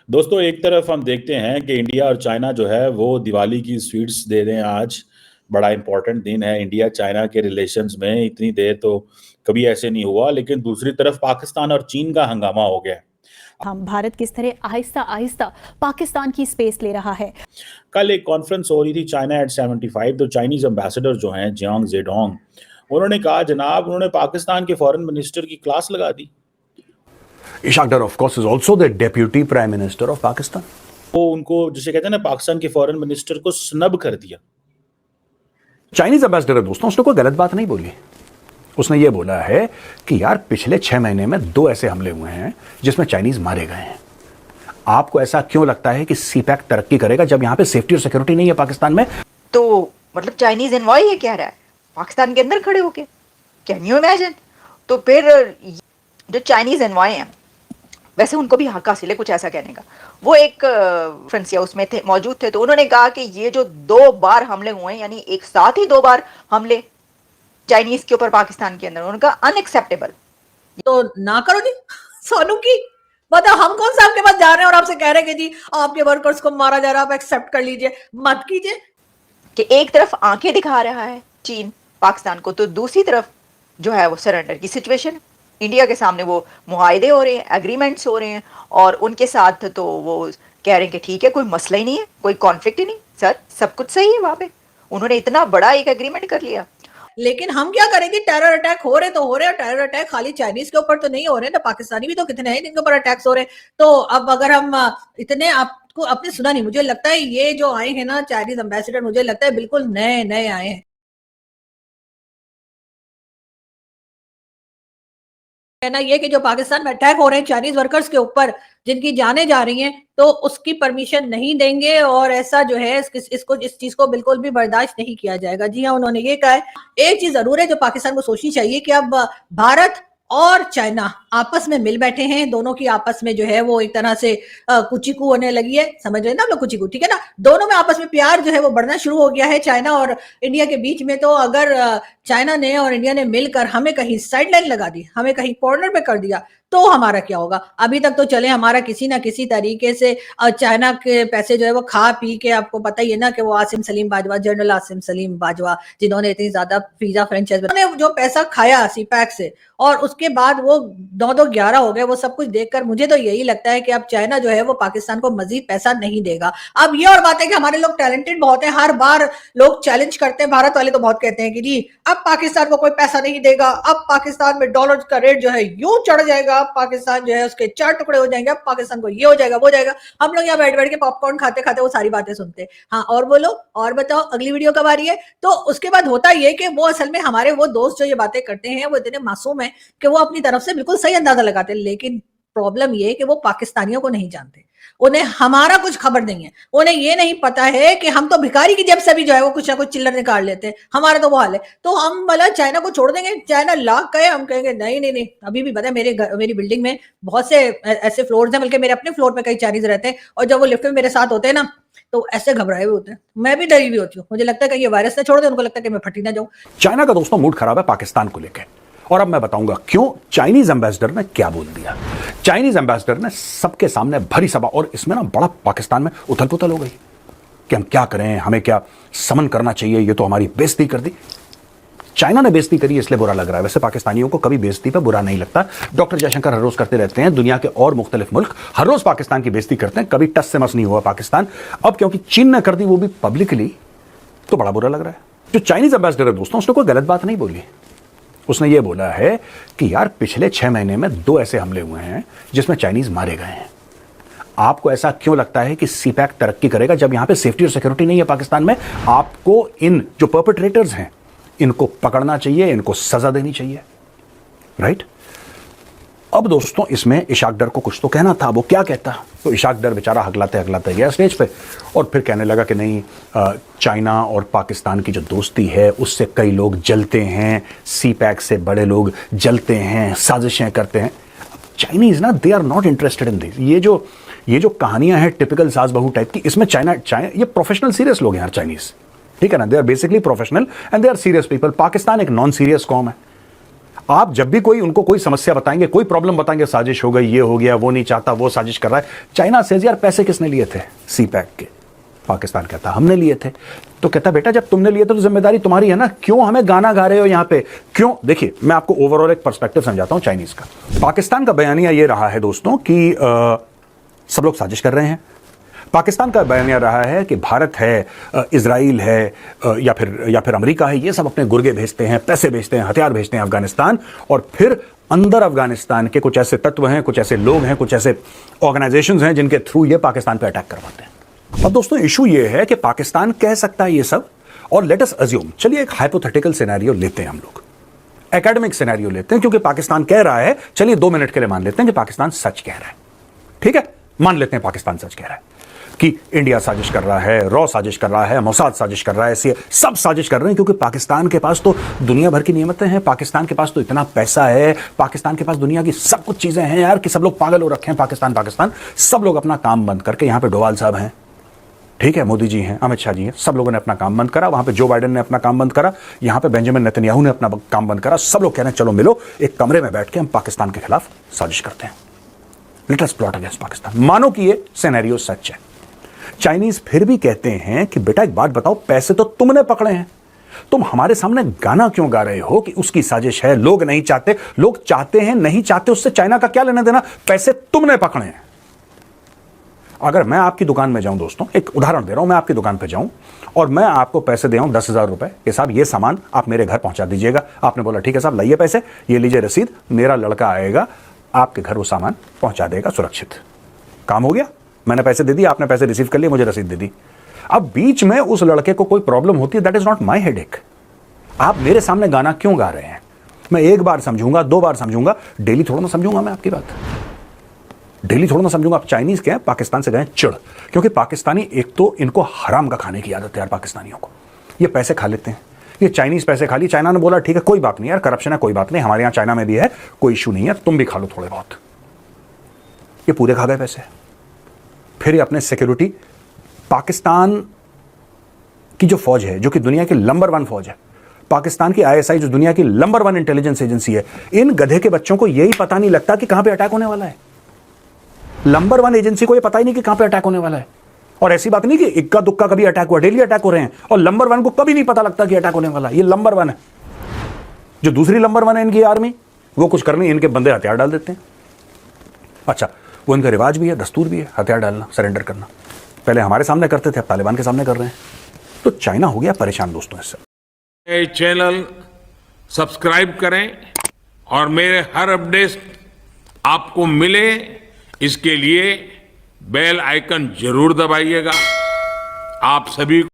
दोस्तों, एक तरफ हम देखते हैं कि इंडिया और चाइना जो है वो दिवाली की स्वीट्स दे रहे हैं आज। बड़ा इंपॉर्टेंट दिन है इंडिया चाइना के रिलेशंस में। इतनी देर तो कभी ऐसे नहीं हुआ। लेकिन दूसरी तरफ पाकिस्तान और चीन का हंगामा हो गया है। हम भारत किस तरह आहिस्ता आहिस्ता पाकिस्तान की स्पेस ले रहा है। कल एक कॉन्फ्रेंस हो रही थी चाइना एट 75। तो चाइनीज एम्बेसडर जो हैं जियांग जेडोंग, उन्होंने कहा जनाब उन्होंने पाकिस्तान के फॉरेन मिनिस्टर की क्लास लगा दी। Ishaq Dar, of course, is also the Deputy Prime Minister of Pakistan. वो उनको जिसे कहते हैं ना पाकिस्तान के फॉरेन मिनिस्टर को स्नब कर दिया। चाइनीज एम्बेसडर है दोस्तों, उसने कोई गलत बात नहीं बोली। उसने ये बोला है कि यार पिछले 6 महीने में 2 ऐसे हमले हुए हैं जिसमें चाइनीज मारे गए हैं। आपको ऐसा क्यों लगता है कि सीपैक तरक्की करेगा जब यहां पे सेफ्टी और सिक्योरिटी नहीं है पाकिस्तान में? तो मतलब चाइनीज एनवॉय ये कह रहा है पाकिस्तान के अंदर खड़े होके, कैन यू इमेजिन? तो फिर जो चाइनीज एनवॉय हैं, वैसे उनको भी हक हासिल है कुछ ऐसा कहने का। वो एक फ्रेंसिया उसमें थे, मौजूद थे, तो उन्होंने कहा कि ये जो 2 बार हमले हुए हैं, यानी एक साथ ही 2 बार हमले चाइनीज के ऊपर पाकिस्तान के अंदर, उनका अनएक्सेप्टेबल। तो ना करो जी सोनू की बताओ, हम कौन सा आपके पास जा रहे हैं और आपसे कह रहे हैं कि जी आपके वर्कर्स को मारा जा रहा है, आप एक्सेप्ट कर लीजिए, मत कीजिए। कि एक तरफ आंखें दिखा रहा है चीन पाकिस्तान को, तो दूसरी तरफ जो है वो सरेंडर की सिचुएशन। इंडिया के सामने वो मुआहदे हो रहे हैं, एग्रीमेंट्स हो रहे हैं, और उनके साथ तो वो कह रहे हैं कि ठीक है, कोई मसला ही नहीं है, कोई कॉन्फ्लिक्ट ही नहीं सर, सब कुछ सही है। वहां पे उन्होंने इतना बड़ा एक एग्रीमेंट कर लिया। लेकिन हम क्या करेंगे? टेरर अटैक हो रहे तो हो रहे हैं। टेरर अटैक खाली चाइनीज के ऊपर तो नहीं हो रहे ना, पाकिस्तानी भी तो कितने हैं जिनके ऊपर अटैक्स हो रहे हैं। तो अब अगर हम इतने, आपको आपने सुना नहीं, मुझे लगता है ये जो आए हैं ना चाइनीज एम्बेसडर, मुझे लगता है बिल्कुल नए नए आए हैं। कहना ये कि जो पाकिस्तान में अटैक हो रहे हैं चाइनीज वर्कर्स के ऊपर जिनकी जानें जा रही हैं, तो उसकी परमिशन नहीं देंगे, और ऐसा जो है इस चीज को बिल्कुल भी बर्दाश्त नहीं किया जाएगा। जी हाँ, उन्होंने ये कहा है। एक चीज जरूर है जो पाकिस्तान को सोचनी चाहिए कि अब भारत और चाइना आपस में मिल बैठे हैं, दोनों की आपस में जो है वो एक तरह से कुचिकू होने लगी है, समझ रहे हैं ना आप लोग कुचिकू, ठीक है ना? दोनों में आपस में प्यार जो है वो बढ़ना शुरू हो गया है चाइना और इंडिया के बीच में। तो अगर चाइना ने और इंडिया ने मिलकर हमें कहीं साइडलाइन लगा दी, हमें कहीं कॉर्नर पे कर दिया, तो हमारा क्या होगा? अभी तक तो चले हमारा किसी ना किसी तरीके से चाइना के पैसे जो है वो खा पी के, आपको पता ही है ना कि वो आसिम सलीम बाजवा, जनरल आसिम सलीम बाजवा, जिन्होंने इतनी ज्यादा पिज्जा फ्रेंचाइज जो पैसा खाया सीपैक से, और उसके बाद वो 9-2-11 हो गए। वो सब कुछ देखकर मुझे तो यही लगता है कि अब चाइना जो है वो पाकिस्तान को मजीद पैसा नहीं देगा। अब ये और बात है कि हमारे लोग टैलेंटेड बहुत है, हर बार लोग चैलेंज करते हैं, भारत वाले तो बहुत कहते हैं कि जी अब पाकिस्तान को कोई पैसा नहीं देगा, अब पाकिस्तान में डॉलर का रेट जो है यूं चढ़ जाएगा, अब पाकिस्तान जो है उसके 4 टुकड़े हो जाएंगे, अब पाकिस्तान को ये हो जाएगा वो जाएगा। हम लोग यहाँ बैठ बैठ के पॉपकॉर्न खाते खाते वो सारी बातें सुनते हैं। हाँ, और बोलो, और बताओ अगली वीडियो कब आ रही है? तो उसके बाद होता ये कि वो असल में हमारे वो दोस्त जो ये बातें करते हैं वो इतने मासूम है कि वो अपनी तरफ से बिल्कुल सही अंदाजा लगाते हैं। लेकिन प्रॉब्लम ये है कि वो पाकिस्तानियों को नहीं जानते, उन्हें हमारा कुछ खबर नहीं है। उन्हें ये नहीं पता है कि हम तो भिखारी की जेब से भी जो है वो कुछ ना कुछ चिल्लर निकाल लेते हैं। हमारा तो वो हाल है। तो हम भला चाइना को छोड़ देंगे? चाइना लाख कहे, हम कहेंगे नहीं नहीं नहीं। अभी भी पता है मेरी बिल्डिंग में बहुत से ऐसे फ्लोर्स हैं, बल्कि मेरे अपने फ्लोर पे कई चाइनीज रहते हैं, और जब वो लिफ्ट में मेरे साथ होते हैं ना तो ऐसे घबराए हुए होते हैं। मैं भी डरी हुई होती हूँ, मुझे लगता है कि ये वायरस ना छोड़ दे, उनको लगता है कि मैं फटी ना जाऊं। चाइना का दोस्तों मूड खराब है पाकिस्तान को लेकर, और अब मैं बताऊंगा क्यों। चाइनीज एम्बेसडर ने क्या बोल दिया। चाइनीज एम्बेसडर ने सबके सामने भरी सभा, और इसमें ना बड़ा पाकिस्तान में उथल पुथल हो गई कि हम क्या करें, हमें क्या समन करना चाहिए, ये तो हमारी बेइज्जती कर दी। चाइना ने बेइज्जती करी इसलिए बुरा लग रहा है, वैसे पाकिस्तानियों को कभी बेइज्जती पे बुरा नहीं लगता। डॉक्टर जयशंकर हर रोज करते रहते हैं, दुनिया के और मुख्तलिफ मुल्क हर रोज पाकिस्तान की बेइज्जती करते हैं, कभी टस से मस नहीं हुआ पाकिस्तान। अब क्योंकि चीन ने कर दी, वो भी पब्लिकली, तो बड़ा बुरा लग रहा है। जो चाइनीज एम्बेसडर है दोस्तों, उसने कोई गलत बात नहीं बोली। उसने ये बोला है कि यार पिछले 6 महीने में 2 ऐसे हमले हुए हैं जिसमें चाइनीज मारे गए हैं। आपको ऐसा क्यों लगता है कि सीपैक तरक्की करेगा जब यहां पे सेफ्टी और सिक्योरिटी नहीं है पाकिस्तान में? आपको इन जो परपेट्रेटर्स हैं इनको पकड़ना चाहिए, इनको सजा देनी चाहिए, राइट? अब दोस्तों इसमें इशाक डर को कुछ तो कहना था, वो क्या कहता? तो इशाक डर बेचारा हगलाते हगलाते गया स्टेज पे, और फिर कहने लगा कि नहीं, चाइना और पाकिस्तान की जो दोस्ती है उससे कई लोग जलते हैं, सीपैक से बड़े लोग जलते हैं, साजिशें करते हैं। चाइनीज ना, they are not interested in this. ये जो कहानियां हैं टिपिकल सास बहू टाइप की, इसमें चाइना ये प्रोफेशनल सीरियस लोग हैं यार चाइनीज, ठीक है ना? They are basically professional and they are serious people. Pakistan एक नॉन सीरियस कौम है। आप जब भी कोई उनको कोई समस्या बताएंगे, कोई प्रॉब्लम बताएंगे, साजिश हो गई, ये हो गया, वो नहीं चाहता, वो साजिश कर रहा है। चाइना से यार पैसे किसने लिए थे सी पैक के? पाकिस्तान कहता हमने लिए थे। तो कहता बेटा जब तुमने लिए थे तो जिम्मेदारी तुम्हारी है ना, क्यों हमें गाना गा रहे हो यहां पे, क्यों? देखिए मैं आपको ओवरऑल एक पर्सपेक्टिव समझाता हूं चाइनीज का। पाकिस्तान का बयानिया ये रहा है दोस्तों कि सब लोग साजिश कर रहे हैं। पाकिस्तान का बयानिया रहा है कि भारत है, इजराइल है, या फिर अमेरिका है, ये सब अपने गुर्गे भेजते हैं, पैसे भेजते हैं, हथियार भेजते हैं अफगानिस्तान, और फिर अंदर अफगानिस्तान के कुछ ऐसे तत्व हैं, कुछ ऐसे लोग हैं, कुछ ऐसे ऑर्गेनाइजेशंस हैं जिनके थ्रू ये पाकिस्तान पे अटैक करवाते हैं। अब दोस्तों इशू ये है कि पाकिस्तान कह सकता है ये सब, और लेट अस अज्यूम, चलिए एक हाइपोथेटिकल सिनेरियो लेते हैं हम लोग, एकेडमिक सिनेरियो लेते हैं, क्योंकि पाकिस्तान कह रहा है, चलिए 2 मिनट के लिए मान लेते हैं कि पाकिस्तान सच कह रहा है। ठीक है, मान लेते हैं पाकिस्तान सच कह रहा है कि इंडिया साजिश कर रहा है, रॉ साजिश कर रहा है, मोसाद साजिश कर रहा है, सब साजिश कर रहे हैं, क्योंकि पाकिस्तान के पास तो दुनिया भर की नियमतें हैं, पाकिस्तान के पास तो इतना पैसा है, पाकिस्तान के पास दुनिया की सब कुछ चीजें हैं यार, कि सब लोग पागल हो रखे हैं। पाकिस्तान सब लोग अपना काम बंद करके, यहां पे डोवाल साहब हैं, ठीक है, मोदी जी हैं, अमित शाह जी हैं, सब लोगों ने अपना काम बंद करा, वहां पे जो बाइडेन ने अपना काम बंद करा, यहां पे बेंजामिन नेतन्याहू ने अपना काम बंद करा, सब लोग कह रहे हैं चलो मिलो, एक कमरे में बैठ के हम पाकिस्तान के खिलाफ साजिश करते हैं, let us plot against Pakistan. मानो कि ये सिनेरियो सच है। चाइनीज फिर भी कहते हैं कि बेटा एक बात बताओ, पैसे तो तुमने पकड़े हैं, तुम हमारे सामने गाना क्यों गा रहे हो कि उसकी साजिश है, लोग नहीं चाहते, लोग चाहते हैं नहीं चाहते, उससे चाइना का क्या लेना देना, पैसे तुमने पकड़े हैं। अगर मैं आपकी दुकान में जाऊं दोस्तों, एक उदाहरण दे रहा हूं, मैं आपकी दुकान पे जाऊं और मैं आपको पैसे दे 10,000 रुपए कि साहब ये सामान आप मेरे घर पहुंचा दीजिएगा, आपने बोला ठीक है साहब लाइए पैसे, ये लीजिए रसीद, मेरा लड़का आएगा आपके घर वो सामान पहुंचा देगा सुरक्षित, काम हो गया, मैंने पैसे दे दिए, आपने पैसे रिसीव कर लिए, मुझे रसीद दे दी। अब बीच में उस लड़के को कोई प्रॉब्लम होती है, that is not my headache. आप मेरे सामने गाना क्यों गा रहे हैं? मैं एक बार समझूंगा, 2 बार समझूंगा, डेली थोड़ा ना समझूंगा मैं आपकी बात, डेली थोड़ा ना समझूंगा। आप चाइनीज के हैं, पाकिस्तान से गए चिड़, क्योंकि पाकिस्तानी एक तो इनको हराम का खाने की आदत है यार, पाकिस्तानियों को ये पैसे खा लेते हैं, ये चाइनीज पैसे खा लिए, चाइना ने बोला ठीक है कोई बात नहीं यार, करप्शन है कोई बात नहीं, हमारे यहाँ चाइना में भी है, कोई इशू नहीं है, तुम भी खा लो थोड़े बहुत, ये पूरे खा गए पैसे। फिर ये अपने सिक्योरिटी, पाकिस्तान की जो फौज है, जो कि दुनिया की नंबर 1 फौज है, पाकिस्तान की ISI जो दुनिया की नंबर 1 इंटेलिजेंस एजेंसी है, इन गधे के बच्चों को यही पता नहीं लगता कि कहां पे अटैक होने वाला है। नंबर 1 एजेंसी को यह पता ही नहीं कि कहां पे अटैक होने वाला है। और ऐसी बात नहीं कि इक्का दुक्का कभी अटैक हुआ, डेली अटैक हो रहे हैं, और नंबर 1 को कभी नहीं पता लगता कि अटैक होने वाला है। ये नंबर 1 है। जो दूसरी नंबर 1 है इनकी आर्मी, वो कुछ करनी, इनके बंदे हथियार डाल देते हैं। अच्छा, वो इनका रिवाज भी है, दस्तूर भी है, हथियार डालना, सरेंडर करना। पहले हमारे सामने करते थे, अब तालिबान के सामने कर रहे हैं। तो चाइना हो गया परेशान दोस्तों इससे। चैनल सब्सक्राइब करें और मेरे हर अपडेट आपको मिले, इसके लिए बेल आइकन जरूर दबाइएगा। आप सभी